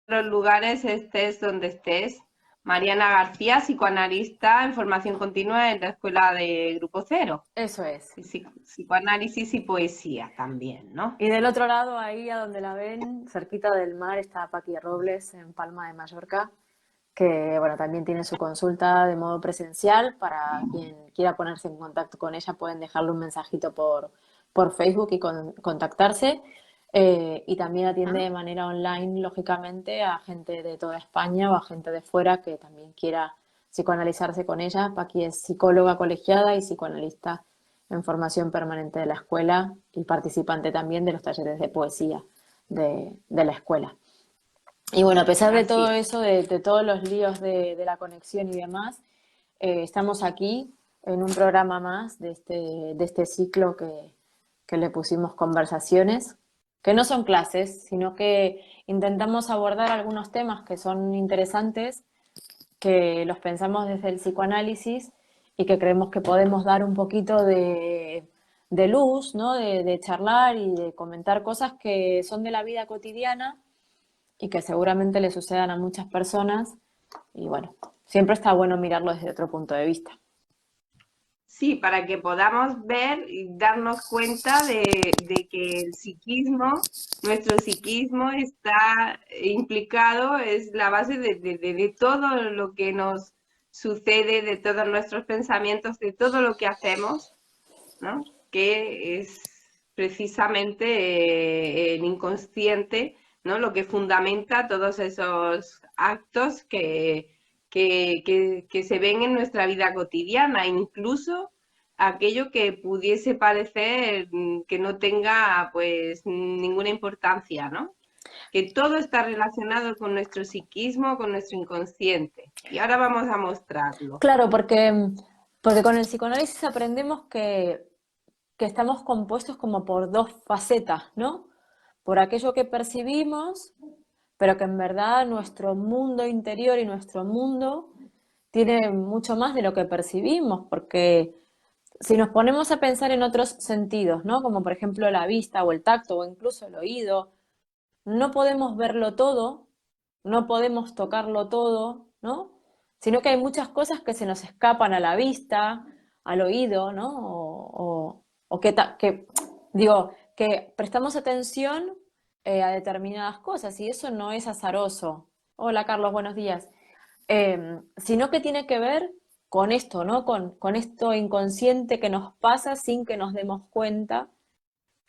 los lugares estés donde estés. Mariana García, psicoanalista en formación continua en la Escuela de Grupo Cero. Eso es. Y psicoanálisis y poesía también, ¿no? Y del otro lado, ahí a donde la ven, cerquita del mar, está Paqui Robles en Palma de Mallorca, que bueno, también tiene su consulta de modo presencial. Para quien quiera ponerse en contacto con ella, pueden dejarle un mensajito por Facebook y contactarse. Y también atiende Ah, de manera online, lógicamente, a gente de toda España o a gente de fuera que también quiera psicoanalizarse con ella. Paqui es psicóloga colegiada y psicoanalista en formación permanente de la escuela y participante también de los talleres de poesía de la escuela. Y bueno, a pesar de así todo es. eso, de todos los líos de la conexión y demás, estamos aquí en un programa más de este ciclo que le pusimos conversaciones, que no son clases, sino que intentamos abordar algunos temas que son interesantes, que los pensamos desde el psicoanálisis y que creemos que podemos dar un poquito de luz, ¿no? De charlar y de comentar cosas que son de la vida cotidiana y que seguramente le sucedan a muchas personas. Y bueno, siempre está bueno mirarlo desde otro punto de vista. Sí, para que podamos ver y darnos cuenta de que el psiquismo, nuestro psiquismo está implicado, es la base de todo lo que nos sucede, de todos nuestros pensamientos, de todo lo que hacemos, ¿no? Que es precisamente el inconsciente, ¿no? Lo que fundamenta todos esos actos que se ven en nuestra vida cotidiana, incluso aquello que pudiese parecer que no tenga pues ninguna importancia, ¿no? Que todo está relacionado con nuestro psiquismo, con nuestro inconsciente. Y ahora vamos a mostrarlo. Claro, porque con el psicoanálisis aprendemos que estamos compuestos como por dos facetas, ¿no? Por aquello que percibimos, pero que en verdad nuestro mundo interior y nuestro mundo tiene mucho más de lo que percibimos, porque si nos ponemos a pensar en otros sentidos, ¿no? Como por ejemplo la vista o el tacto o incluso el oído, no podemos verlo todo, no podemos tocarlo todo, ¿no? Sino que hay muchas cosas que se nos escapan a la vista, al oído, ¿no? O digo, que prestamos atención a determinadas cosas y eso no es azaroso. Hola Carlos, buenos días. Sino que tiene que ver con esto, ¿no? Con esto inconsciente que nos pasa sin que nos demos cuenta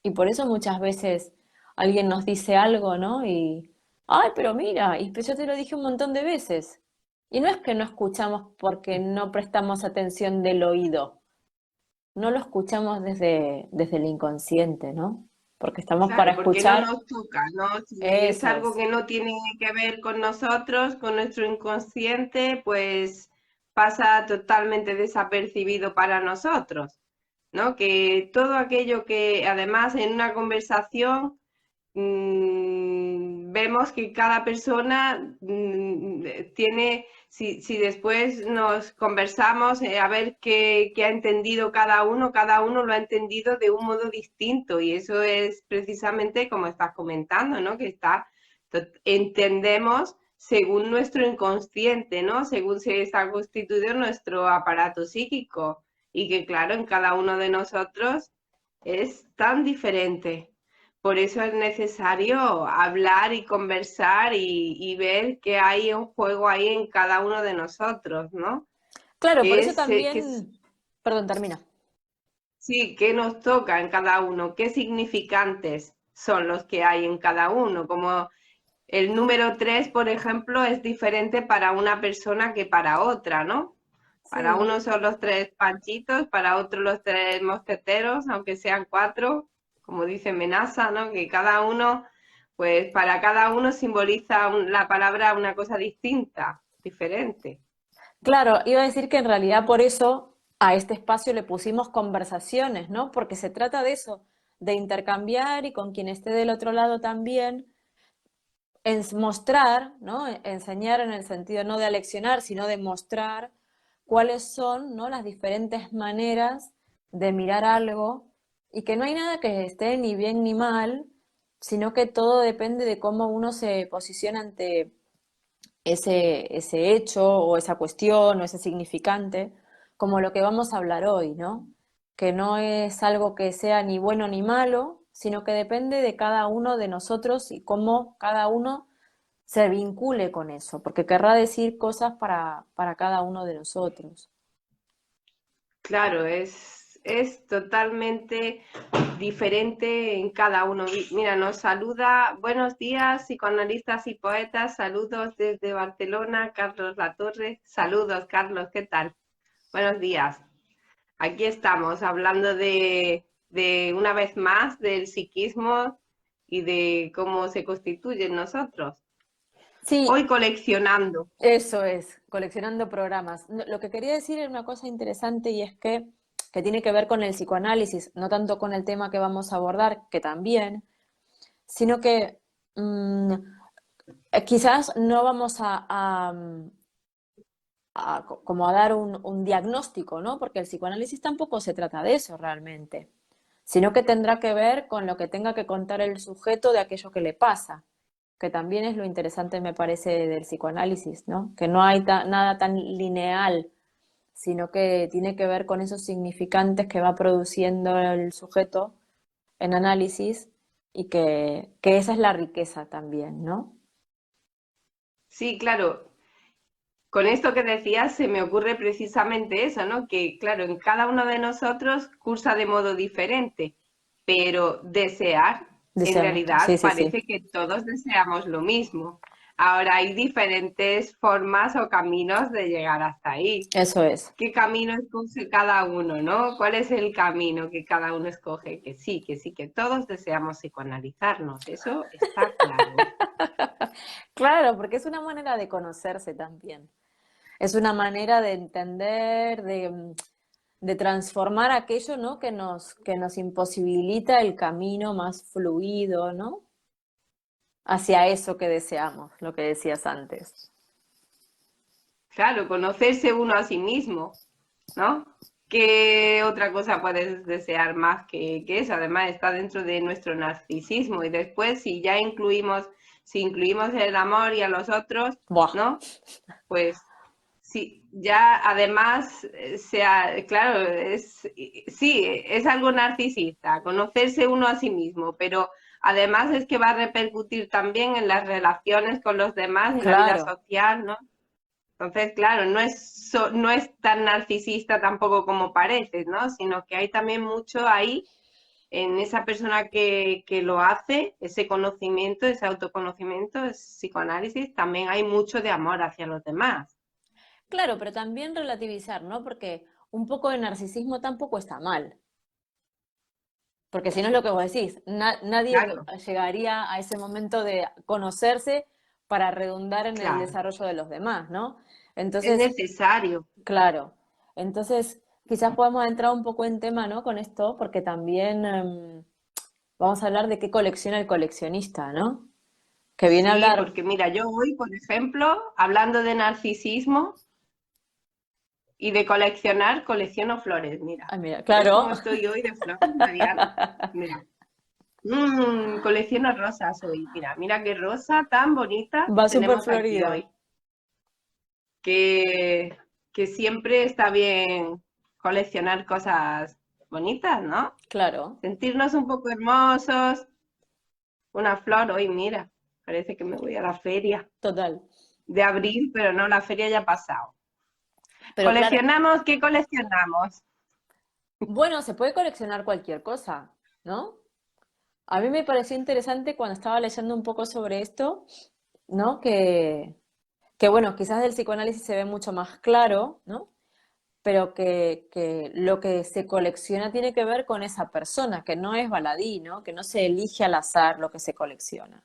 y por eso muchas veces alguien nos dice algo, ¿no? Y, ay, pero mira, y pues yo te lo dije un montón de veces. Y no es que no escuchamos porque no prestamos atención del oído, no lo escuchamos desde el inconsciente, ¿no? Porque estamos para Claro, porque no escuchar, nos toca, ¿no? Si es eso algo es. que no tiene que ver con nosotros, con nuestro inconsciente, pues pasa totalmente desapercibido para nosotros, ¿no? Que todo aquello que además en una conversación vemos que cada persona tiene, si después nos conversamos a ver qué ha entendido cada uno lo ha entendido de un modo distinto y eso es precisamente como estás comentando, ¿no? Que entendemos según nuestro inconsciente, ¿no? Según se está constituido nuestro aparato psíquico y que claro, en cada uno de nosotros es tan diferente. Por eso es necesario hablar y conversar y ver qué hay en juego ahí en cada uno de nosotros, ¿no? Claro, por ¿Qué eso es, también, perdón, termina. sí, qué nos toca en cada uno? ¿Qué significantes son los que hay en cada uno? Como el número 3, por ejemplo, es diferente para una persona que para otra, ¿no? Para Sí. uno son los tres panchitos, para otro los tres mosqueteros, aunque sean cuatro, como dice Menaza, ¿no? Que cada uno, pues para cada uno simboliza la palabra una cosa distinta, diferente. Claro, iba a decir que en realidad por eso a este espacio le pusimos conversaciones, ¿no? Porque se trata de eso, de intercambiar y con quien esté del otro lado también, mostrar, ¿no? Enseñar en el sentido no de aleccionar, sino de mostrar cuáles son, ¿no? Las diferentes maneras de mirar algo y que no hay nada que esté ni bien ni mal, sino que todo depende de cómo uno se posiciona ante ese hecho o esa cuestión o ese significante, como lo que vamos a hablar hoy, ¿no? Que no es algo que sea ni bueno ni malo, sino que depende de cada uno de nosotros y cómo cada uno se vincule con eso, porque querrá decir cosas para cada uno de nosotros. Claro, es totalmente diferente en cada uno. Mira, nos saluda, buenos días, psicoanalistas y poetas, saludos desde Barcelona, Carlos Latorre. Saludos, Carlos, ¿qué tal? Buenos días. Aquí estamos hablando de una vez más del psiquismo y de cómo se constituye en nosotros. Sí, Hoy coleccionando. eso es, coleccionando programas. Lo que quería decir era una cosa interesante y es que tiene que ver con el psicoanálisis, no tanto con el tema que vamos a abordar, que también, sino que quizás no vamos como a dar un diagnóstico, ¿no? Porque el psicoanálisis tampoco se trata de eso realmente, sino que tendrá que ver con lo que tenga que contar el sujeto de aquello que le pasa, que también es lo interesante, me parece, del psicoanálisis, ¿no? Que no hay nada tan lineal, sino que tiene que ver con esos significantes que va produciendo el sujeto en análisis y que esa es la riqueza también, ¿no? Sí, claro. Con esto que decías se me ocurre precisamente eso, ¿no? Que claro, en cada uno de nosotros cursa de modo diferente, pero desear, en Deseamos, sí, realidad sí, sí, parece que todos deseamos lo mismo. Ahora hay diferentes formas o caminos de llegar hasta ahí. eso es. ¿Qué camino escoge cada uno, no? ¿Cuál es el camino que cada uno escoge? Que sí, que todos deseamos psicoanalizarnos, eso está claro. Claro, porque es una manera de conocerse también. Es una manera de entender, de transformar aquello, ¿no? Que nos imposibilita el camino más fluido, ¿no? Hacia eso que deseamos, lo que decías antes. Claro, conocerse uno a sí mismo, ¿no? ¿Qué otra cosa puedes desear más que eso? Además, está dentro de nuestro narcisismo. Y después, si incluimos el amor y a los otros, Buah, ¿no? Pues sí, ya además, claro, sí, es algo narcisista, conocerse uno a sí mismo, pero además es que va a repercutir también en las relaciones con los demás, en la vida claro. social, ¿no? Entonces, claro, no es tan narcisista tampoco como parece, ¿no? Sino que hay también mucho ahí en esa persona que lo hace, ese conocimiento, ese autoconocimiento, ese psicoanálisis, también hay mucho de amor hacia los demás. Claro, pero también relativizar, ¿no? Porque un poco de narcisismo tampoco está mal. Porque si no es lo que vos decís, nadie Claro, llegaría a ese momento de conocerse para redundar en el claro, desarrollo de los demás, ¿no? es Entonces, necesario. claro, entonces quizás podamos entrar un poco en tema, ¿no? Con esto, porque también vamos a hablar de qué colecciona el coleccionista, ¿no? Que viene a Sí, hablar, porque mira, yo hoy, por ejemplo, hablando de narcisismo y de coleccionar, colecciono flores, mira. ay, mira, ¿Ves claro, cómo estoy hoy de flores, Mariana? Mira. Colecciono rosas hoy. Mira, mira qué rosa tan bonita va súper tenemos aquí florida, hoy. Que, que siempre está bien coleccionar cosas bonitas, ¿no? claro, Sentirnos un poco hermosos. Una flor hoy, mira, parece que me voy a la feria total. de abril, pero no, la feria ya ha pasado. Pero claro, ¿Coleccionamos? ¿Qué coleccionamos? bueno, se puede coleccionar cualquier cosa, ¿no? A mí me pareció interesante cuando estaba leyendo un poco sobre esto, ¿no? Que bueno, quizás del psicoanálisis se ve mucho más claro, ¿no? Pero que lo que se colecciona tiene que ver con esa persona, que no es baladí, ¿no? Que no se elige al azar lo que se colecciona,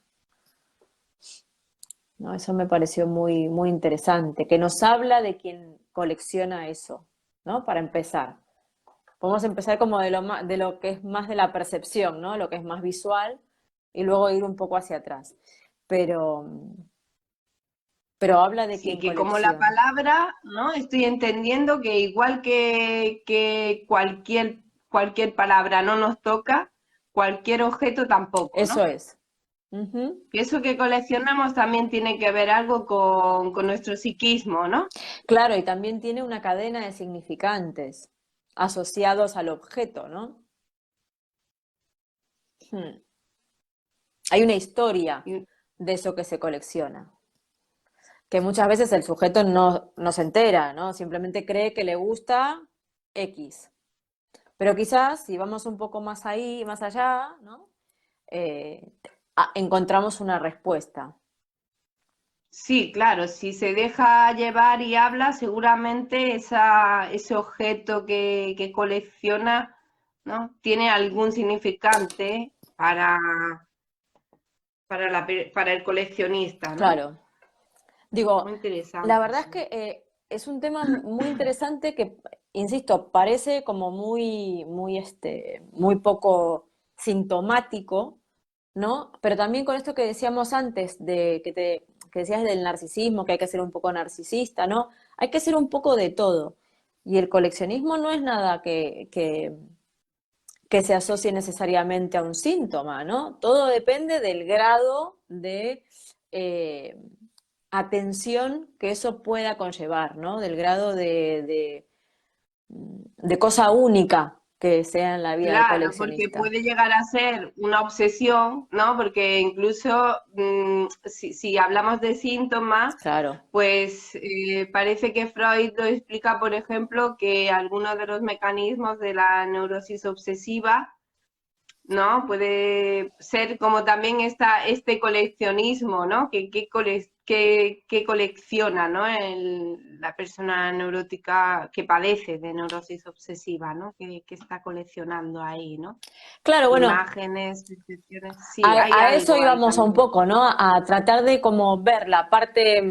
¿no? Eso me pareció muy, muy interesante, que nos habla de quien colecciona eso, ¿no? Para empezar. Podemos empezar como de lo que es más de la percepción, ¿no? Lo que es más visual y luego ir un poco hacia atrás. Pero, pero habla de Sí, quien que como la colecciona. palabra, ¿no? Estoy entendiendo que igual que cualquier palabra no nos toca, cualquier objeto tampoco, Eso ¿no? es, Ujú. Que eso que coleccionamos también tiene que ver algo con nuestro psiquismo, ¿no? Claro, y también tiene una cadena de significantes asociados al objeto, ¿no? Hmm. Hay una historia Y- de eso que se colecciona, que muchas veces el sujeto no se entera, ¿no? Simplemente cree que le gusta X. Pero quizás si vamos un poco más ahí, más allá, ¿no? Eh, encontramos una respuesta. Sí, claro, si se deja llevar y habla, seguramente ese objeto que colecciona, ¿no? Tiene algún significante para el coleccionista, ¿no? Claro. Digo, Muy la interesante, verdad es sí. que es un tema muy interesante que, insisto, parece como muy poco sintomático, ¿no? Pero también con esto que decíamos antes, que decías del narcisismo, que hay que ser un poco narcisista, ¿no? Hay que ser un poco de todo. Y el coleccionismo no es nada que se asocie necesariamente a un síntoma, ¿no? Todo depende del grado de eh, atención que eso pueda conllevar, ¿no? Del grado de cosa única que sea en la vida del Claro, porque coleccionista. puede llegar a ser una obsesión, ¿no? Porque incluso si hablamos de síntomas, Claro, pues parece que Freud lo explica, por ejemplo, que algunos de los mecanismos de la neurosis obsesiva, ¿no? Puede ser como también este coleccionismo, ¿no? Que colecciona, ¿no? La persona neurótica que padece de neurosis obsesiva, ¿no? Que está coleccionando ahí, ¿no? claro, bueno, Imágenes, percepciones. Sí, hay a eso algo ahí íbamos a un también. poco, ¿no? A tratar de como ver la parte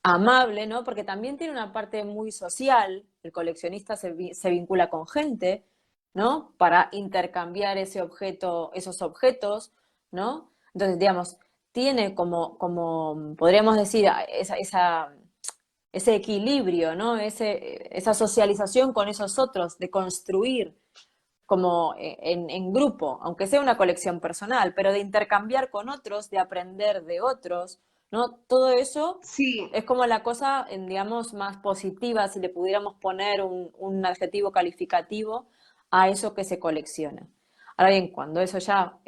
amable, ¿no? Porque también tiene una parte muy social. El coleccionista se vincula con gente, ¿no? Para intercambiar esos objetos, ¿no? Entonces, digamos, tiene como podríamos decir, ese equilibrio, ¿no? Esa socialización con esos otros, de construir como en grupo, aunque sea una colección personal, pero de intercambiar con otros, de aprender de otros, ¿no? Todo eso Sí, es como la cosa, digamos, más positiva, si le pudiéramos poner un adjetivo calificativo a eso que se colecciona. Ahora bien, cuando eso ya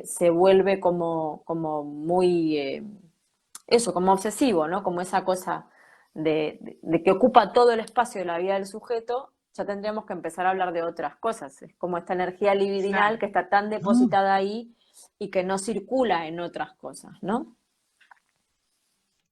se vuelve como muy, eso, como obsesivo, ¿no? Como esa cosa de que ocupa todo el espacio de la vida del sujeto, ya tendríamos que empezar a hablar de otras cosas. Es como esta energía libidinal claro. que está tan depositada ahí y que no circula en otras cosas, ¿no?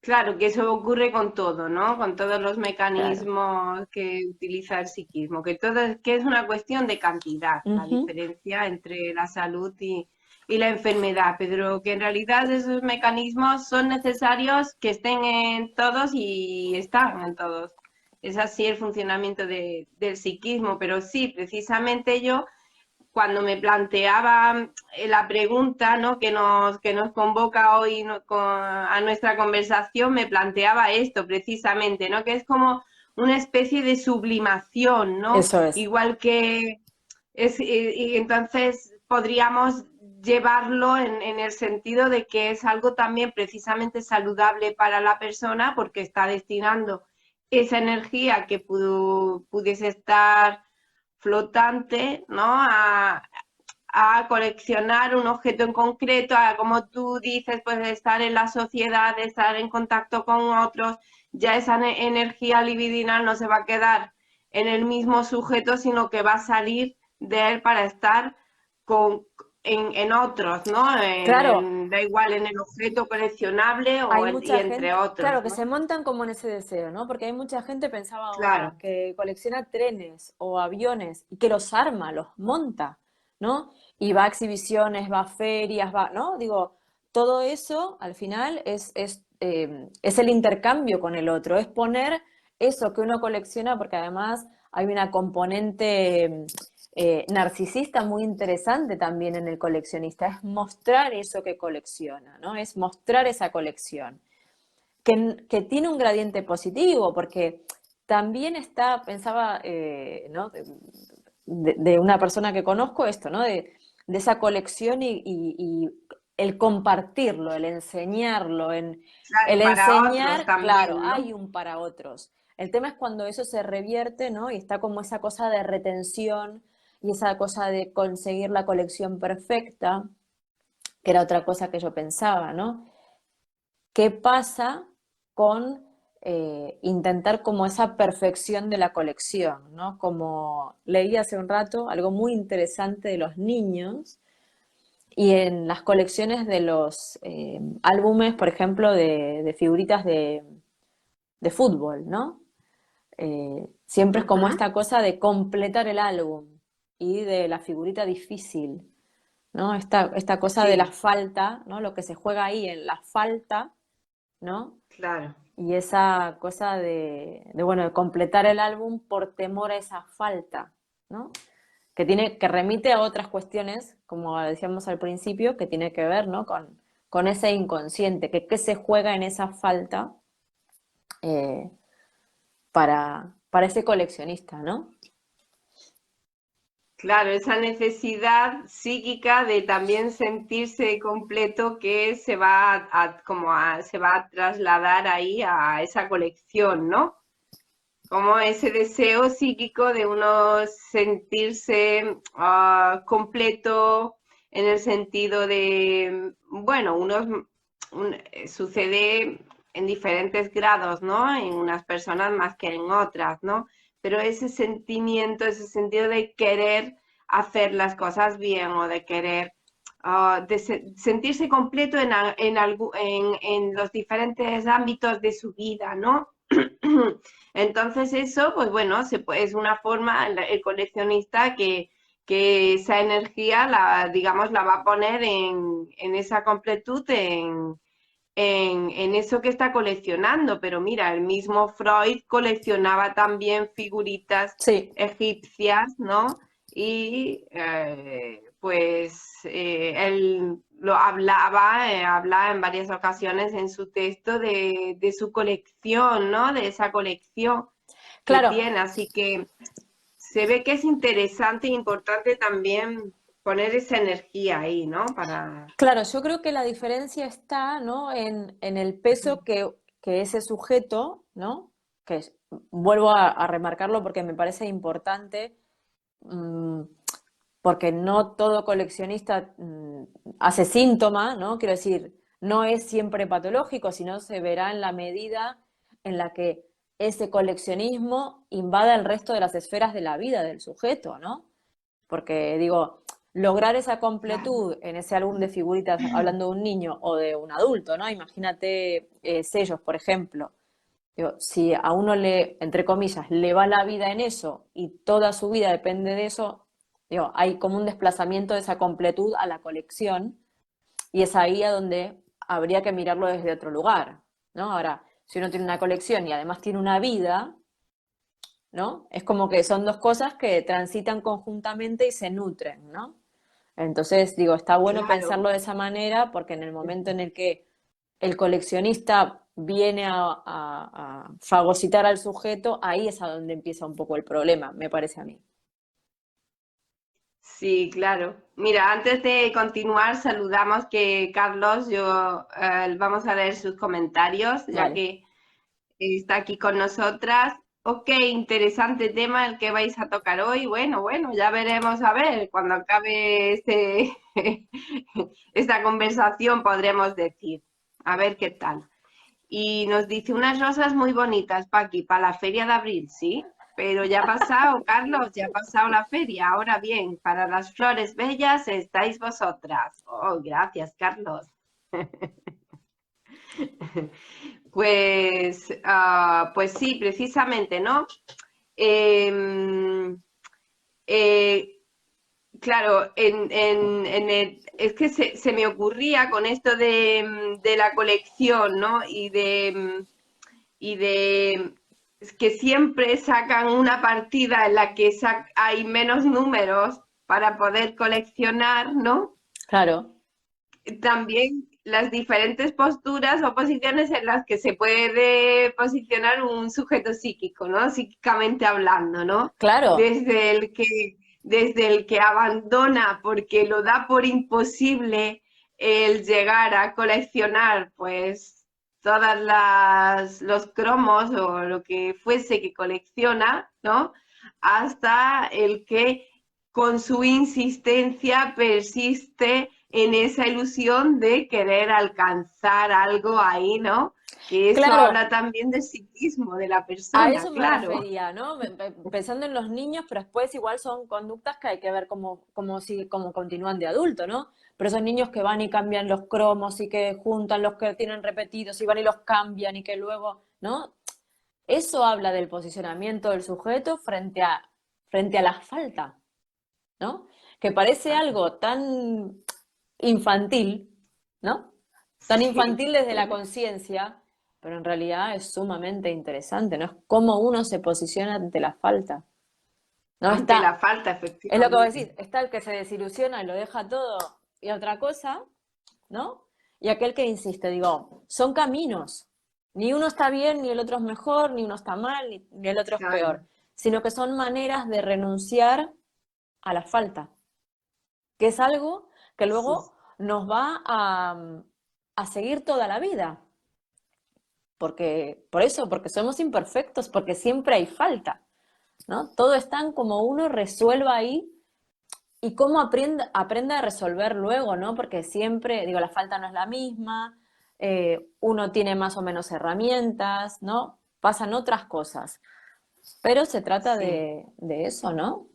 Claro, que eso ocurre con todo, ¿no? Con todos los Claro. mecanismos que utiliza el psiquismo, que es una cuestión de cantidad, la Ujú. diferencia entre la salud y la enfermedad, pero que en realidad esos mecanismos son necesarios que estén en todos y están en todos. Es así el funcionamiento del psiquismo, pero sí, precisamente yo cuando me planteaba la pregunta, ¿no? Que nos convoca hoy, ¿no? A nuestra conversación, me planteaba esto precisamente, ¿no? Que es como una especie de sublimación, ¿no? Eso es. Igual que y entonces podríamos llevarlo en el sentido de que es algo también precisamente saludable para la persona porque está destinando esa energía que pudiese estar flotante, ¿no? A coleccionar un objeto en concreto, a como tú dices, pues estar en la sociedad, estar en contacto con otros, ya esa energía libidinal no se va a quedar en el mismo sujeto, sino que va a salir de él para estar con, en otros, ¿no? Claro, Da igual en el objeto coleccionable hay y mucha entre gente, otros, claro, que ¿no? se montan como en ese deseo, ¿no? Porque hay mucha gente, pensaba ahora, Claro, que colecciona trenes o aviones y que los arma, los monta, ¿no? Y va a exhibiciones, va a ferias, va, ¿no? Digo, todo eso al final es el intercambio con el otro, es poner eso que uno colecciona, porque además hay una componente narcisista muy interesante también en el coleccionista, es mostrar eso que colecciona, ¿no? Es mostrar esa colección, que tiene un gradiente positivo, porque también está, pensaba, ¿no? De una persona que conozco esto, ¿no? De esa colección y el compartirlo, el enseñarlo, el Claro, para otros enseñar, claro, también, hay ¿no? un para otros. El tema es cuando eso se revierte, ¿no? Y está como esa cosa de retención y esa cosa de conseguir la colección perfecta, que era otra cosa que yo pensaba, ¿no? ¿Qué pasa con intentar como esa perfección de la colección, ¿no? Como leí hace un rato algo muy interesante de los niños y en las colecciones de los álbumes, por ejemplo, de figuritas de fútbol, ¿no? Siempre es como Ujú. esta cosa de completar el álbum y de la figurita difícil, ¿no? Esta cosa de la Sí, falta, ¿no? Lo que se juega ahí en la falta, ¿no? claro. Y esa cosa bueno, de completar el álbum por temor a esa falta, ¿no? Que remite a otras cuestiones, como decíamos al principio, que tiene que ver, ¿no? Con ese inconsciente, que qué se juega en esa falta eh, para ese coleccionista, ¿no? Claro, esa necesidad psíquica de también sentirse completo que se va se va a trasladar ahí a esa colección, ¿no? Como ese deseo psíquico de uno sentirse completo en el sentido de, bueno, sucede en diferentes grados, ¿no? En unas personas más que en otras, ¿no? Pero ese sentimiento, ese sentido de querer hacer las cosas bien o de querer sentirse completo en los diferentes ámbitos de su vida, ¿no? Entonces eso, pues bueno, es una forma, el coleccionista que esa energía, digamos, la va a poner en esa completud, en eso que está coleccionando. Pero mira, el mismo Freud coleccionaba también figuritas Sí, egipcias, ¿no? Y pues él lo hablaba, habla en varias ocasiones en su texto de su colección, ¿no? De esa colección que claro, tiene. Así que se ve que es interesante e importante también poner esa energía ahí, ¿no? Para... claro, yo creo que la diferencia está, ¿no? En el peso que ese sujeto, ¿no? Vuelvo a remarcarlo porque me parece importante, mm, porque no todo coleccionista hace síntoma, ¿no? Quiero decir, no es siempre patológico, sino se verá en la medida en la que ese coleccionismo invada el resto de las esferas de la vida del sujeto, ¿no? Porque digo, lograr esa Claro. completud en ese álbum de figuritas hablando de un niño o de un adulto, ¿no? Imagínate sellos, por ejemplo. Digo, si a uno le, entre comillas, le va la vida en eso y toda su vida depende de eso, digo, hay como un desplazamiento de esa completud a la colección y es ahí a donde habría que mirarlo desde otro lugar, ¿no? Ahora, si uno tiene una colección y además tiene una vida, ¿no? Es como que son dos cosas que transitan conjuntamente y se nutren, ¿no? Entonces, digo, está bueno Claro, pensarlo de esa manera porque en el momento en el que el coleccionista viene a fagocitar al sujeto, ahí es a donde empieza un poco el problema, me parece a mí. sí, claro. Mira, antes de continuar, saludamos que Carlos, vamos a leer sus comentarios, ya Vale. que está aquí con nosotras. Ok, interesante tema el que vais a tocar hoy. Bueno, bueno, ya veremos a ver, cuando acabe esta conversación podremos decir, a ver qué tal. Y nos dice unas rosas muy bonitas, Paqui, para la feria de abril, sí. Pero ya ha pasado, Carlos, ya ha pasado la feria. Ahora bien, para las flores bellas estáis vosotras. Oh, gracias, Carlos. Pues, pues sí, precisamente, ¿no? Em, eh, claro, es que se me ocurría con esto de la colección, ¿no? Y de es que siempre sacan una partida en la que hay menos números para poder coleccionar, ¿no? Claro, También las diferentes posturas o posiciones en las que se puede posicionar un sujeto psíquico, ¿no? Psíquicamente hablando, ¿no? claro, Desde el que, desde el que abandona porque lo da por imposible el llegar a coleccionar pues todas los cromos o lo que fuese que colecciona, ¿no? Hasta el que con su insistencia persiste en esa ilusión de querer alcanzar algo ahí, ¿no? Que eso Claro, habla también del psiquismo de la a persona, eso me claro. refería, ¿no? Pensando en los niños, pero después igual son conductas que hay que ver cómo continúan de adulto, ¿no? Pero esos niños que van y cambian los cromos y que juntan los que tienen repetidos y van y los cambian y que luego, ¿no? Eso habla del posicionamiento del sujeto frente a la falta, ¿no? Que parece algo tan infantil, ¿no? Tan Sí, infantil desde la conciencia, pero en realidad es sumamente interesante, ¿no? Es cómo uno se posiciona ante la falta, ¿no? ante la Está, falta, es lo que vos efectivamente. decís, está el que se desilusiona y lo deja todo y otra cosa, ¿no? Y aquel que insiste, digo, son caminos. Ni uno está bien, ni el otro es mejor, ni uno está mal, ni el otro es Claro, peor, sino que son maneras de renunciar a la falta, que es algo que sí. luego nos va a seguir toda la vida. Por eso, porque somos imperfectos, porque siempre hay falta, ¿no? Todo está en como uno resuelva ahí y cómo aprenda a resolver luego, ¿no? Porque siempre, digo, la falta no es la misma, uno tiene más o menos herramientas, ¿no? Pasan otras cosas, pero se trata Sí, de eso, ¿no?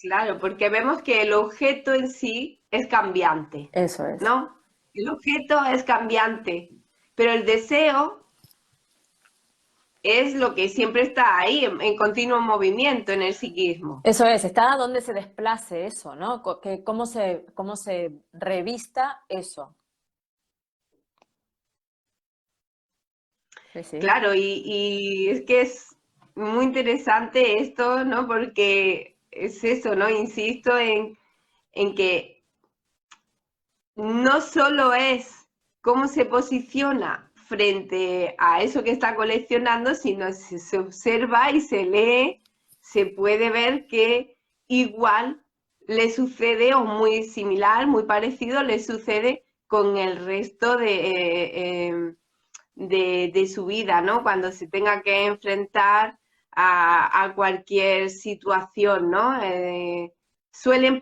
claro, porque vemos que el objeto en sí es cambiante, Eso es. ¿no? El objeto es cambiante, pero el deseo es lo que siempre está ahí, en continuo movimiento en el psiquismo. Eso es, está donde se desplace eso, ¿no? Cómo se revista eso. Sí, sí. Claro, y es que es muy interesante esto, ¿no? Porque es eso, ¿no? Insisto en que no solo es cómo se posiciona frente a eso que está coleccionando, sino se observa y se lee, se puede ver que igual le sucede o muy similar, muy parecido le sucede con el resto de su vida, ¿no? Cuando se tenga que enfrentar a cualquier situación, ¿no? Solemos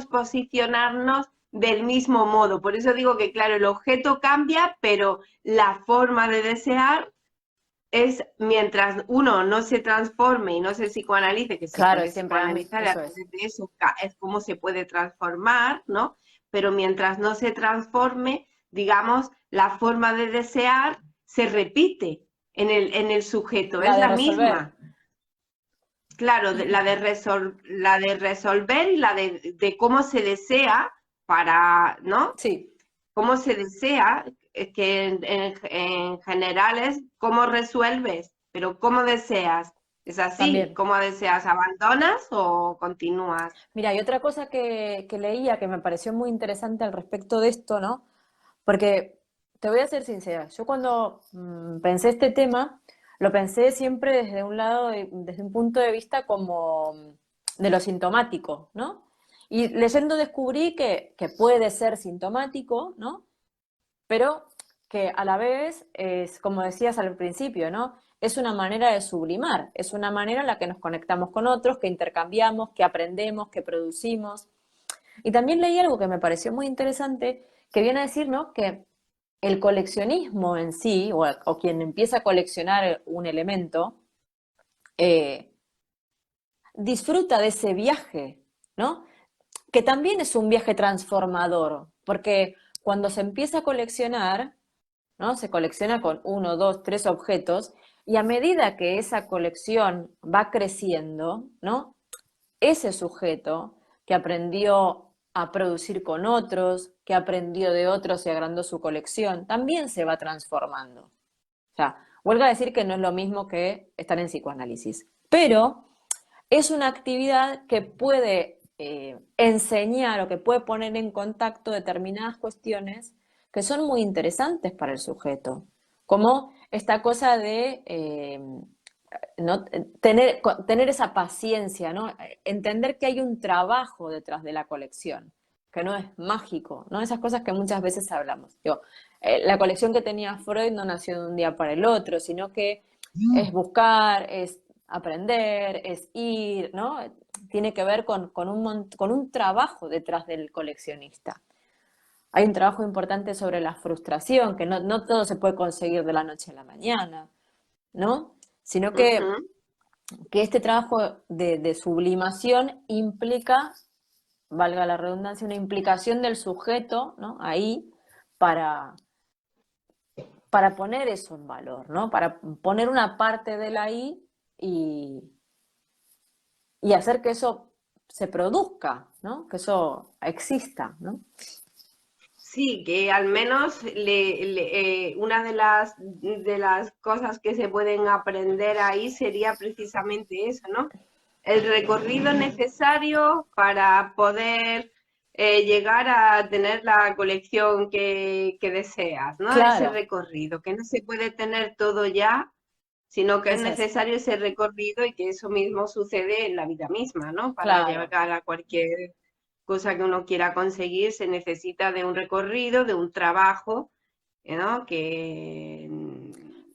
posicionarnos del mismo modo. Por eso digo que, claro, el objeto cambia, pero la forma de desear es mientras uno no se transforme y no se psicoanalice, que se Claro, puede es siempre la misma, psicoanalizar y a eso es. través de eso es cómo se puede transformar, ¿no? Pero mientras no se transforme, digamos, la forma de desear se repite en el sujeto, La es de la resolver. misma. Claro, la de resolver y de cómo se desea para, ¿no? Sí, Cómo se desea, que en general es cómo resuelves, pero cómo deseas. ¿Es así? también. ¿Cómo deseas? ¿Abandonas o continúas? Mira, y otra cosa que leía que me pareció muy interesante al respecto de esto, ¿no? Porque te voy a ser sincera, yo cuando pensé este tema, lo pensé siempre desde un lado, desde un punto de vista como de lo sintomático, ¿no? Y leyendo descubrí que puede ser sintomático, ¿no? Pero que a la vez es, como decías al principio, ¿no? Es una manera de sublimar, es una manera en la que nos conectamos con otros, que intercambiamos, que aprendemos, que producimos. Y también leí algo que me pareció muy interesante, que viene a decir, ¿no? Que el coleccionismo en sí, o quien empieza a coleccionar un elemento, eh, disfruta de ese viaje, ¿no? Que también es un viaje transformador, porque cuando se empieza a coleccionar, ¿no? Se colecciona con uno, dos, tres objetos, y a medida que esa colección va creciendo, ¿no? Ese sujeto que aprendió a producir con otros, que aprendió de otros y agrandó su colección, también se va transformando. O sea, huelga decir que no es lo mismo que estar en psicoanálisis, pero es una actividad que puede enseñar o que puede poner en contacto determinadas cuestiones que son muy interesantes para el sujeto, como esta cosa de ¿no? tener esa paciencia, ¿no? Entender que hay un trabajo detrás de la colección, que no es mágico, ¿no? Esas cosas que muchas veces hablamos. Digo, la colección que tenía Freud no nació de un día para el otro, sino que es buscar, es aprender, es ir, ¿no? Tiene que ver con un trabajo detrás del coleccionista. Hay un trabajo importante sobre la frustración, que no todo se puede conseguir de la noche a la mañana, ¿no? Sino Ujú. que este trabajo de sublimación implica, valga la redundancia, una implicación del sujeto, ¿no? Ahí para, para poner eso en valor, ¿no? Para poner una parte de él ahí y, y hacer que eso se produzca, ¿no? Que eso exista, ¿no? Sí, que al menos una de las cosas que se pueden aprender ahí sería precisamente eso, ¿no? El recorrido necesario para poder llegar a tener la colección que deseas, ¿no? Ese Claro, recorrido, que no se puede tener todo ya, sino que es eso es, necesario ese recorrido y que eso mismo sucede en la vida misma, ¿no? Para claro. llegar a cualquier cosa que uno quiera conseguir, se necesita de un recorrido, de un trabajo, ¿no? Que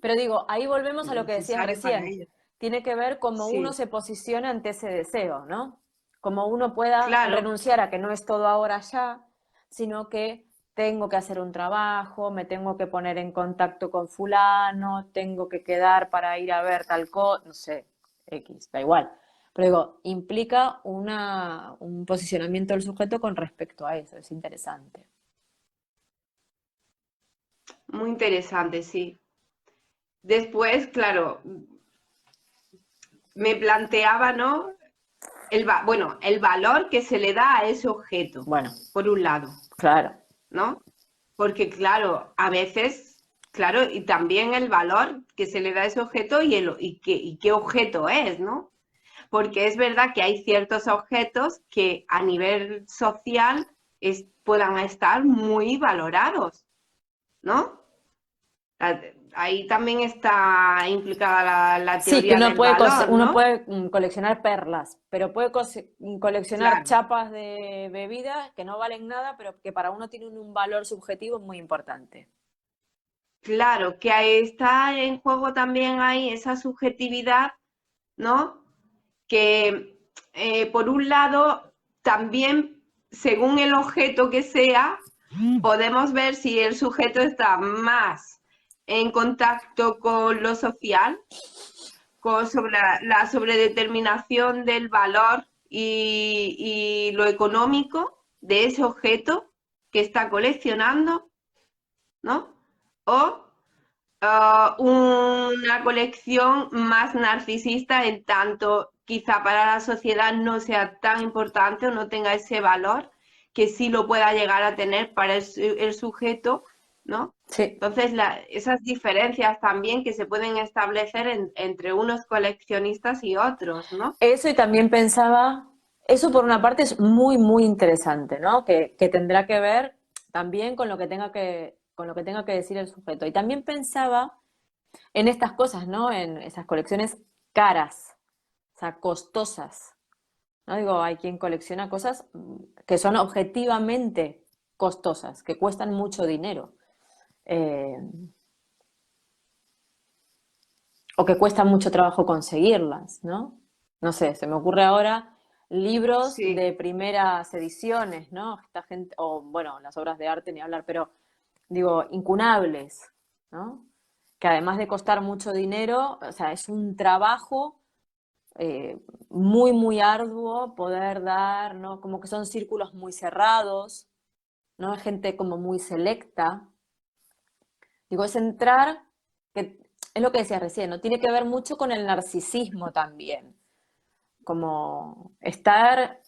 Pero digo, ahí volvemos a lo que decías necesario para recién. ello. Tiene que ver cómo uno Sí, se posiciona ante ese deseo, ¿no? Cómo uno pueda claro, renunciar a que no es todo ahora ya, sino que tengo que hacer un trabajo, me tengo que poner en contacto con fulano, tengo que quedar para ir a ver tal cosa, no sé, X, da igual. Pero digo, implica un posicionamiento del sujeto con respecto a eso, es interesante. muy interesante, sí. Después, claro, me planteaba, ¿no? Bueno, el valor que se le da a ese objeto, Bueno, por un lado, claro, ¿no? Porque, claro, a veces, claro, y también el valor que se le da a ese objeto y qué objeto es, ¿no? Porque es verdad que hay ciertos objetos que a nivel social puedan estar muy valorados, ¿no? Ahí también está implicada la sí, que teoría del valor, uno ¿no? puede coleccionar perlas, pero puede coleccionar Claro, chapas de bebidas que no valen nada, pero que para uno tienen un valor subjetivo muy importante. claro, que ahí está en juego también ahí esa subjetividad, ¿no? Que por un lado, también según el objeto que sea, podemos ver si el sujeto está más en contacto con lo social, sobre la sobredeterminación del valor y lo económico de ese objeto que está coleccionando, ¿no? O una colección más narcisista en tanto quizá para la sociedad no sea tan importante o no tenga ese valor que sí lo pueda llegar a tener para el sujeto, ¿no? Sí, Entonces, esas diferencias también que se pueden establecer entre unos coleccionistas y otros, ¿no? eso y también pensaba, eso por una parte es muy, muy interesante, ¿no? Que tendrá que ver también con lo que tenga que decir el sujeto. Y también pensaba en estas cosas, ¿no? En esas colecciones caras, o sea, costosas. ¿No? Digo, hay quien colecciona cosas que son objetivamente costosas, que cuestan mucho dinero, eh, o que cuesta mucho trabajo conseguirlas, ¿no? No sé, se me ocurre ahora libros Sí, de primeras ediciones, ¿no? Esta gente, o bueno, las obras de arte ni hablar, pero digo, incunables, ¿no? Que además de costar mucho dinero, o sea, es un trabajo muy, muy arduo poder dar, ¿no? Como que son círculos muy cerrados, ¿no? Es gente como muy selecta. Digo, es entrar, que es lo que decías recién, ¿no? Tiene que ver mucho con el narcisismo también, como estar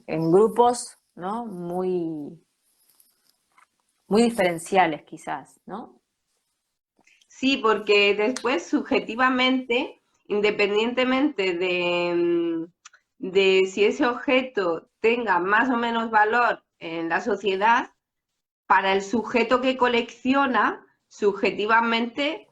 en grupos, ¿no? Muy, muy diferenciales quizás, ¿no? sí, porque después subjetivamente, independientemente de si ese objeto tenga más o menos valor en la sociedad, para el sujeto que colecciona, subjetivamente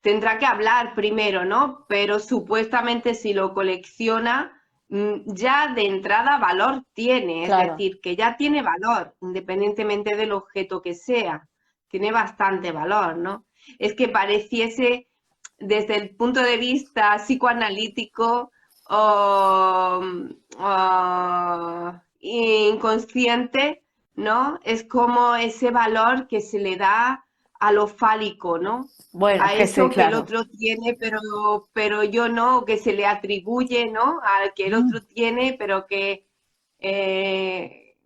tendrá que hablar primero, ¿no? Pero supuestamente si lo colecciona, ya de entrada valor tiene, es Claro. decir, que ya tiene valor, independientemente del objeto que sea, tiene bastante valor, ¿no? Es que pareciese, desde el punto de vista psicoanalítico o, o inconsciente, ¿no? Es como ese valor que se le da a lo fálico, ¿no? Bueno, es A que sí, eso que el claro. otro tiene, pero yo no, que se le atribuye, ¿no? Al que el Mm. otro tiene, pero que,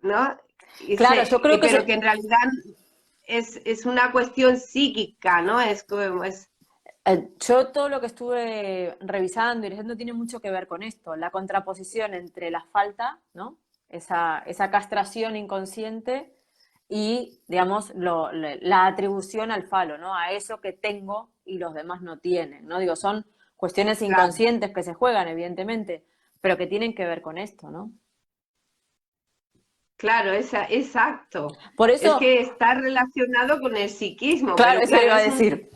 ¿no? Claro, yo creo que Pero que en realidad es una cuestión psíquica, ¿no? Es como, yo todo lo que estuve revisando y leyendo tiene mucho que ver con esto, la contraposición entre la falta, ¿no? Esa castración inconsciente y, digamos, la atribución al falo, ¿no? A eso que tengo y los demás no tienen, ¿no? Digo, son cuestiones claro, inconscientes que se juegan, evidentemente, pero que tienen que ver con esto, ¿no? claro, exacto. Por Es eso, que está relacionado con el psiquismo, claro, pero eso le claro, iba a decir.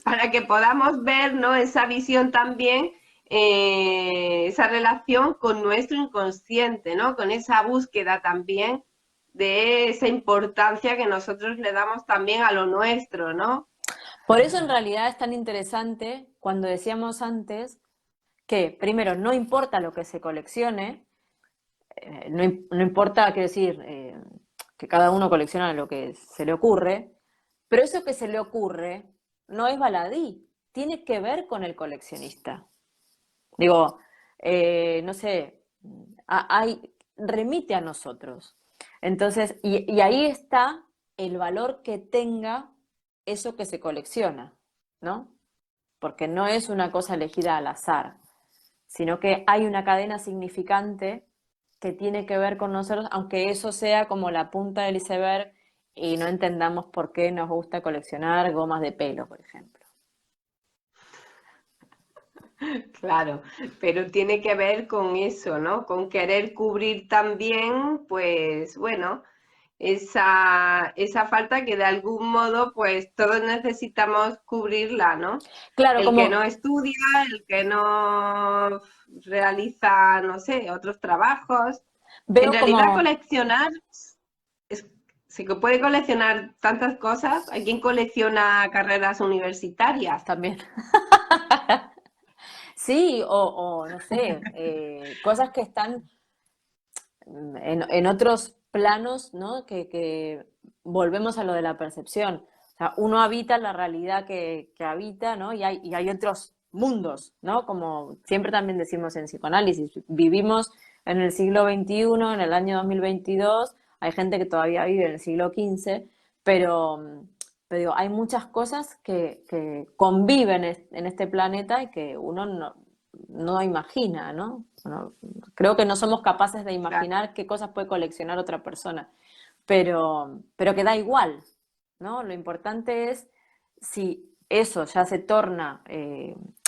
para que podamos ver, ¿no? Esa visión también, esa relación con nuestro inconsciente, ¿no? Con esa búsqueda también de esa importancia que nosotros le damos también a lo nuestro, ¿no? Por eso en realidad es tan interesante cuando decíamos antes que, primero, no importa lo que se coleccione, no importa, quiero decir, que cada uno colecciona lo que se le ocurre, pero eso que se le ocurre no es baladí, tiene que ver con el coleccionista. Digo, no sé, remite a nosotros. Entonces, y ahí está el valor que tenga eso que se colecciona, ¿no? Porque no es una cosa elegida al azar, sino que hay una cadena significante que tiene que ver con nosotros, aunque eso sea como la punta del iceberg y no entendamos por qué nos gusta coleccionar gomas de pelo, por ejemplo. Claro, pero tiene que ver con eso, ¿no? Con querer cubrir también, pues bueno, esa falta que de algún modo, pues todos necesitamos cubrirla, ¿no? Claro, El que no como estudia, el que no realiza, no sé, otros trabajos. En veo realidad como coleccionar, es, se puede coleccionar tantas cosas. Hay quien colecciona carreras universitarias. también. Sí, o no sé, cosas que están en otros planos, ¿no? Que volvemos a lo de la percepción. O sea, uno habita la realidad que habita, ¿no? Y hay otros mundos, ¿no? Como siempre también decimos en psicoanálisis, vivimos en el siglo XXI, en el año 2022, hay gente que todavía vive en el siglo XV, pero, pero digo, hay muchas cosas que conviven en este planeta y que uno no imagina, ¿no? Bueno, creo que no somos capaces de Claro. imaginar qué cosas puede coleccionar otra persona, pero que da igual, ¿no? Lo importante es si eso ya se torna,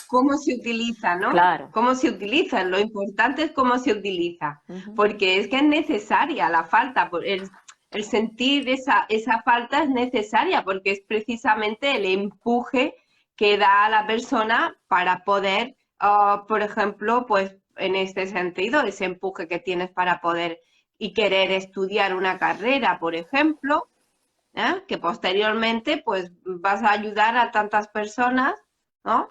Cómo se utiliza, ¿no? claro. Cómo se utiliza. Lo importante es cómo se utiliza, Ujú. porque es que es necesaria la falta, el sentir esa falta es necesaria, porque es precisamente el empuje que da a la persona para poder, por ejemplo, pues en este sentido, ese empuje que tienes para poder y querer estudiar una carrera, por ejemplo, que posteriormente pues vas a ayudar a tantas personas, ¿no?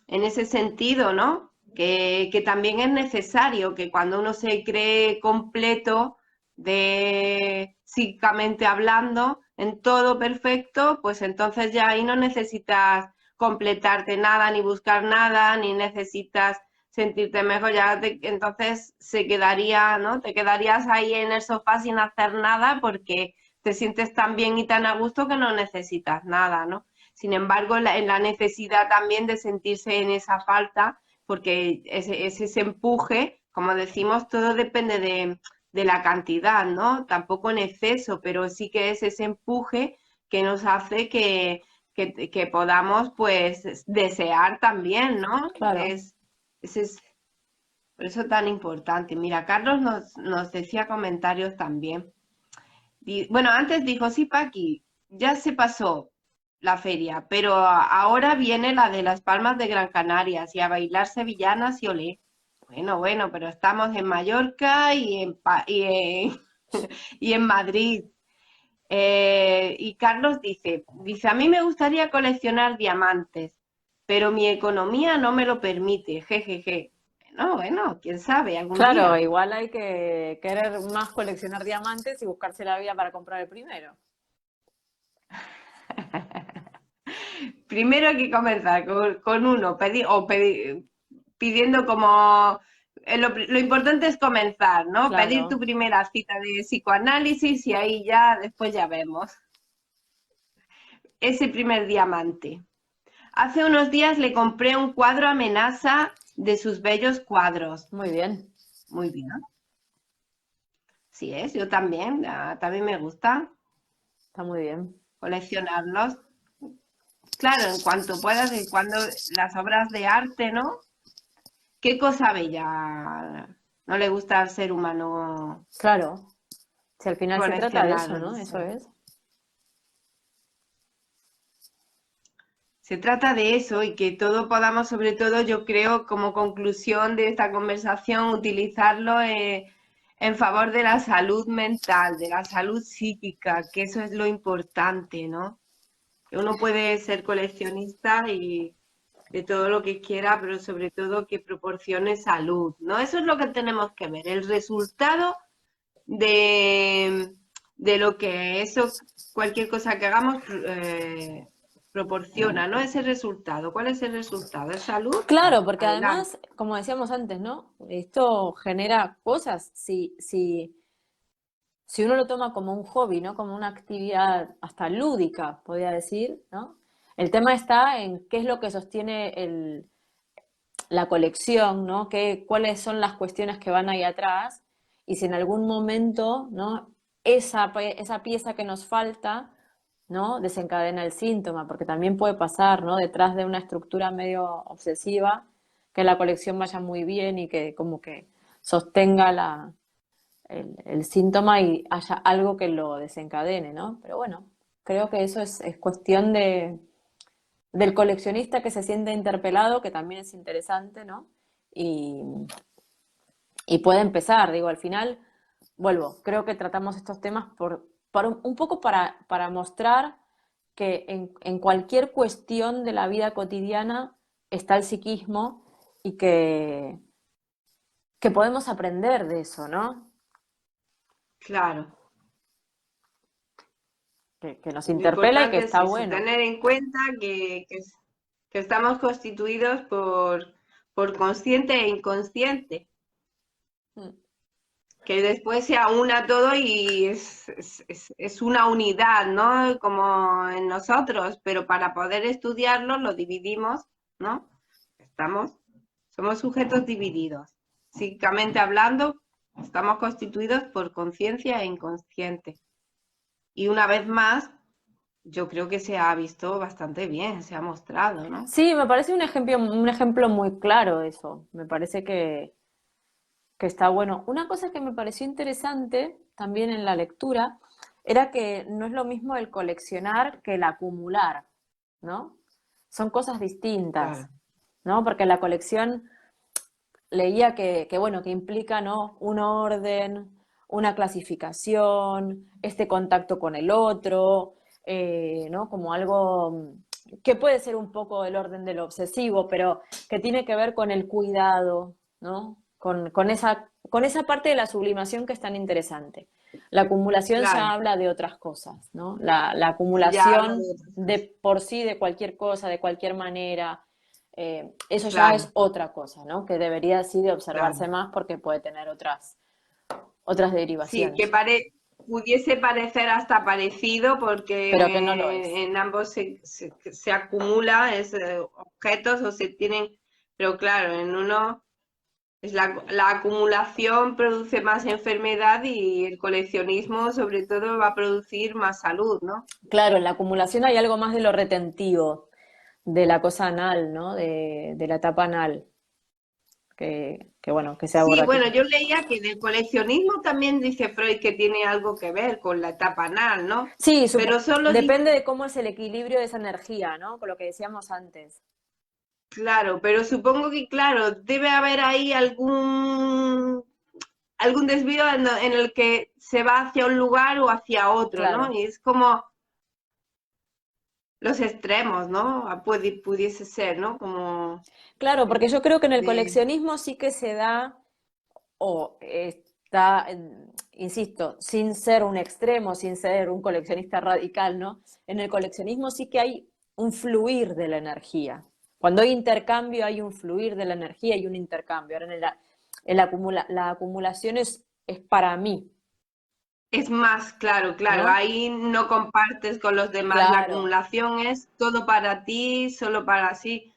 En ese sentido, ¿no? Que también es necesario que cuando uno se cree completo de psíquicamente hablando, en todo perfecto, pues entonces ya ahí no necesitas completarte nada, ni buscar nada, ni necesitas sentirte mejor, entonces se quedaría, ¿no? Te quedarías ahí en el sofá sin hacer nada porque te sientes tan bien y tan a gusto que no necesitas nada, ¿no? Sin embargo, en la necesidad también de sentirse en esa falta, porque es ese empuje, como decimos, todo depende de la cantidad, ¿no? Tampoco en exceso, pero sí que es ese empuje que nos hace que podamos, pues, desear también, ¿no? Claro. Es por eso tan importante. Mira, Carlos nos decía comentarios también. Bueno, antes dijo, sí, Paqui, ya se pasó la feria, pero ahora viene la de las Palmas de Gran Canaria y a bailar sevillanas y olé. Bueno, pero estamos en Mallorca y en Madrid. Y Carlos dice, a mí me gustaría coleccionar diamantes, pero mi economía no me lo permite, jejeje. Bueno, quién sabe, algún Claro, día. igual hay que querer más coleccionar diamantes y buscarse la vida para comprar el primero. Primero hay que comenzar con uno, pidiendo como... lo importante es comenzar, ¿no? Pedir tu Claro, primera cita de psicoanálisis y ahí ya, después ya vemos. Ese primer diamante. Hace unos días le compré un cuadro amenaza de sus bellos cuadros. muy bien, Muy bien. Sí es, yo también, también me gusta está muy bien. coleccionarlos. Claro, en cuanto puedas, en cuando las obras de arte, ¿no? Qué cosa bella. No le gusta al ser humano Claro, si al final se trata de eso, ¿no? Eso coleccionarse. es. Se trata de eso y que todo podamos, sobre todo, yo creo, como conclusión de esta conversación, utilizarlo en favor de la salud mental, de la salud psíquica, que eso es lo importante, ¿no? Que uno puede ser coleccionista y de todo lo que quiera, pero sobre todo que proporcione salud, ¿no? Eso es lo que tenemos que ver, el resultado de, de lo que eso, cualquier cosa que hagamos, proporciona, ¿no? Ese resultado. ¿Cuál es el resultado? ¿Es salud? Claro, porque Adelante. además, como decíamos antes, ¿no? Esto genera cosas. Si uno lo toma como un hobby, ¿no? Como una actividad hasta lúdica, podría decir, ¿no? El tema está en qué es lo que sostiene la colección, ¿no? Cuáles son las cuestiones que van ahí atrás y si en algún momento, ¿no? Esa pieza que nos falta, ¿no? Desencadena el síntoma, porque también puede pasar, ¿no? Detrás de una estructura medio obsesiva, que la colección vaya muy bien y que como que sostenga el síntoma y haya algo que lo desencadene, ¿no? Pero bueno, creo que eso es cuestión del coleccionista que se siente interpelado, que también es interesante, ¿no? Y, y puede empezar, digo, al final, vuelvo, creo que tratamos estos temas por un poco para mostrar que en cualquier cuestión de la vida cotidiana está el psiquismo y que podemos aprender de eso, ¿no? Claro. Que nos Lo interpela y que importante es está eso, bueno. tener en cuenta que estamos constituidos por consciente e inconsciente, Mm. que después se aúna todo y es una unidad, ¿no? Como en nosotros, pero para poder estudiarlo lo dividimos, ¿no? Estamos, somos sujetos divididos. Psíquicamente hablando, estamos constituidos por conciencia e inconsciente. Y una vez más, yo creo que se ha visto bastante bien, se ha mostrado, ¿no? Sí, me parece un ejemplo muy claro eso. Me parece que está bueno. Una cosa que me pareció interesante también en la lectura era que no es lo mismo el coleccionar que el acumular, ¿no? Son cosas distintas, Claro, ¿no? Porque la colección leía bueno, que implica, ¿no? Un orden, una clasificación, este contacto con el otro, ¿no? Como algo que puede ser un poco el orden del obsesivo, pero que tiene que ver con el cuidado, ¿no? Con esa parte de la sublimación que es tan interesante. La acumulación ya claro, habla de otras cosas, ¿no? La ya habla acumulación de otras de cosas. por sí, de cualquier cosa, de cualquier manera, eso ya es Claro, otra cosa, ¿no? Que debería sí de observarse claro. más porque puede tener otras Sí, derivaciones, pudiese parecer hasta parecido pero que no lo es. porque en ambos se acumula objetos o se tienen, pero claro, en uno es la acumulación produce más enfermedad y el coleccionismo sobre todo va a producir más salud, ¿no? Claro, en la acumulación hay algo más de lo retentivo, de la cosa anal, ¿no? De la etapa anal, que bueno, que se Sí, aborda aquí. bueno, yo leía que del coleccionismo también dice Freud que tiene algo que ver con la etapa anal, ¿no? Sí, Pero solo dice, depende de cómo es el equilibrio de esa energía, ¿no? Con lo que decíamos antes. claro, pero supongo que, claro, debe haber ahí algún desvío en el que se va hacia un lugar o hacia otro, ¿no? Claro. Y es como los extremos, ¿no? Pudiese ser, ¿no? Como Claro, porque yo creo que en el de... coleccionismo sí que se da, o está, insisto, sin ser un extremo, sin ser un coleccionista radical, ¿no? En el coleccionismo sí que hay un fluir de la energía. Cuando hay intercambio hay un fluir de la energía y un intercambio. Ahora la acumulación es para mí, Es más, claro, claro, ¿no? ahí no compartes con los demás. La Claro, acumulación es todo para ti, solo para sí,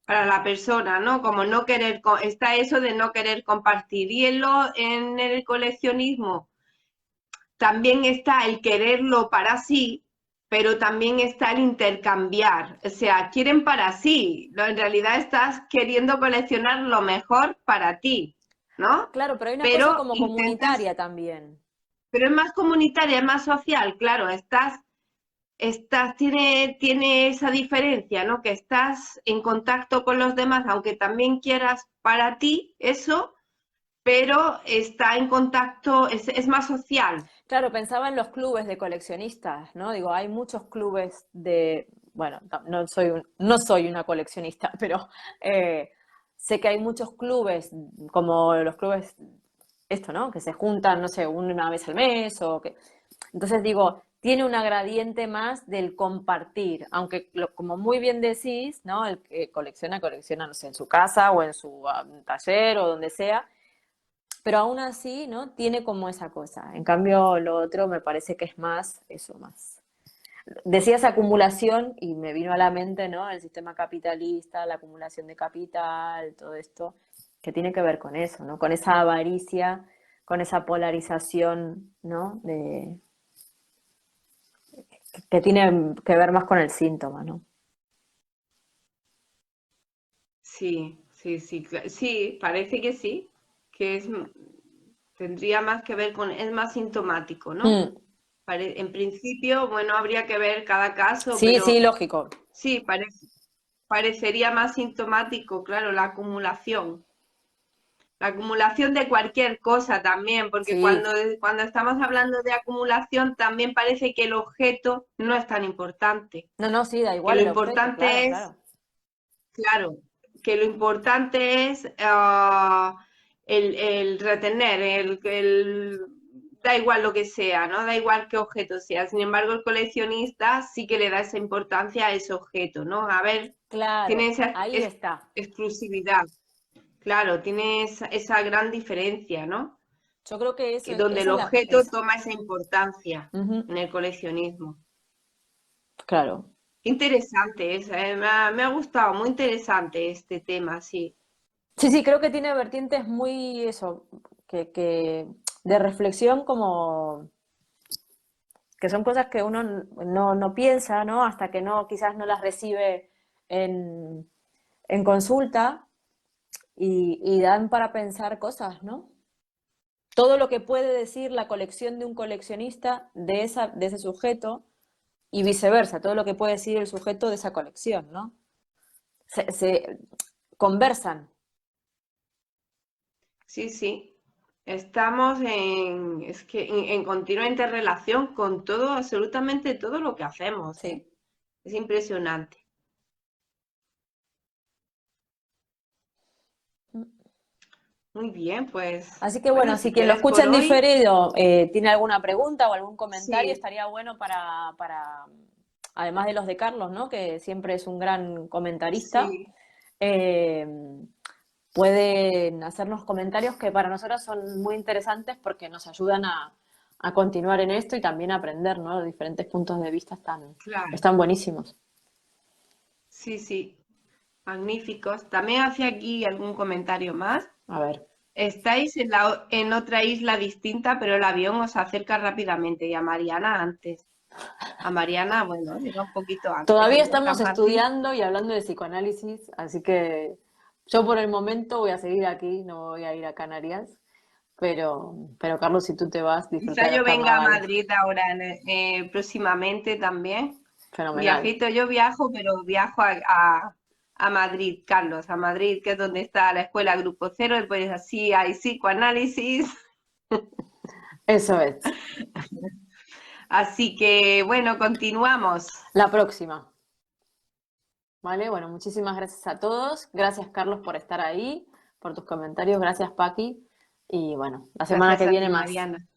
para la persona, ¿no? Como no querer, está eso de no querer compartir. Y en el coleccionismo también está el quererlo para sí, pero también está el intercambiar. O sea, quieren para sí, en realidad estás queriendo coleccionar lo mejor para ti, ¿no? claro, pero hay una cosa Pero como intentas, comunitaria también. pero es más comunitaria, es más social, claro, tiene esa diferencia, ¿no? Que estás en contacto con los demás, aunque también quieras para ti eso, pero está en contacto, es más social. Claro, pensaba en los clubes de coleccionistas, ¿no? Digo, hay muchos clubes de, bueno, no soy una coleccionista, pero sé que hay muchos clubes, como los clubes, esto, ¿no? Que se juntan, no sé, una vez al mes o que... Entonces digo, tiene una gradiente más del compartir, aunque como muy bien decís, ¿no? El que colecciona, no sé, en su casa o en su taller o donde sea, pero aún así, ¿no? Tiene como esa cosa. En cambio, lo otro me parece que es más, eso más. Decías acumulación y me vino a la mente, ¿no? El sistema capitalista, la acumulación de capital, todo esto, que tiene que ver con eso, ¿no? Con esa avaricia, con esa polarización, ¿no? Que tiene que ver más con el síntoma, ¿no? Sí, sí, sí, sí, parece que sí, que tendría más que ver con, es más sintomático, ¿no? Mm. En principio, bueno, habría que ver cada caso, Sí, sí, pero lógico. sí, parecería más sintomático, claro, la acumulación. La acumulación de cualquier cosa también, porque Sí. cuando estamos hablando de acumulación también parece que el objeto no es tan importante, No, no, sí, da que igual lo el objeto, claro, importante es, claro. claro, que lo importante es el retener, da igual lo que sea, ¿no? Da igual qué objeto sea. Sin embargo, el coleccionista sí que le da esa importancia a ese objeto, ¿no? A ver, tiene Claro, esa ahí está. exclusividad, claro, tiene esa gran diferencia, ¿no? Yo creo que eso, Donde esa el es la... objeto Eso. toma esa importancia Ujú. en el coleccionismo. Claro. Interesante, me ha gustado, muy interesante este tema, sí. Sí, sí, creo que tiene vertientes muy eso, de reflexión como que son cosas que uno no piensa, ¿no? Hasta que no, quizás no las recibe en, en consulta y dan para pensar cosas, ¿no? Todo lo que puede decir la colección de un coleccionista de ese sujeto y viceversa, todo lo que puede decir el sujeto de esa colección, ¿no? Se conversan. Sí, sí. Estamos en continua interrelación con todo, absolutamente todo lo que hacemos, ¿eh? Sí. Es impresionante. Muy bien, pues, Así que bueno, bueno, si si quien lo quieres escucha por en hoy, diferido tiene alguna pregunta o algún comentario, sí, estaría bueno además de los de Carlos, ¿no? Que siempre es un gran comentarista, sí, eh, pueden hacernos comentarios que para nosotros son muy interesantes porque nos ayudan a continuar en esto y también a aprender, ¿no? Los diferentes puntos de vista claro, están buenísimos. sí, sí, magníficos. También hacía aquí algún comentario más. A ver. Estáis en otra isla distinta, pero el avión os acerca rápidamente y a Mariana antes. A Mariana, bueno, llega un poquito antes Todavía ella, estamos San Martín. estudiando y hablando de psicoanálisis, así que yo por el momento voy a seguir aquí, no voy a ir a Canarias, pero Carlos, si tú te vas, disfruta Quizá de los yo venga a carnavales. Madrid ahora próximamente también. Fenomenal. Viajito, yo viajo, pero viajo a Madrid, Carlos, a Madrid, que es donde está la escuela Grupo Cero, y pues así hay psicoanálisis. Eso es. Así que, bueno, continuamos. La próxima. ¿Vale? Bueno, muchísimas gracias a todos. Gracias, Carlos, por estar ahí, por tus comentarios. Gracias, Paqui. Y bueno, la semana Gracias que a viene ti, más. Mariana,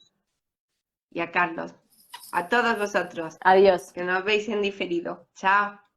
y a Carlos, a todos vosotros Adiós. que nos veis en diferido. Chao.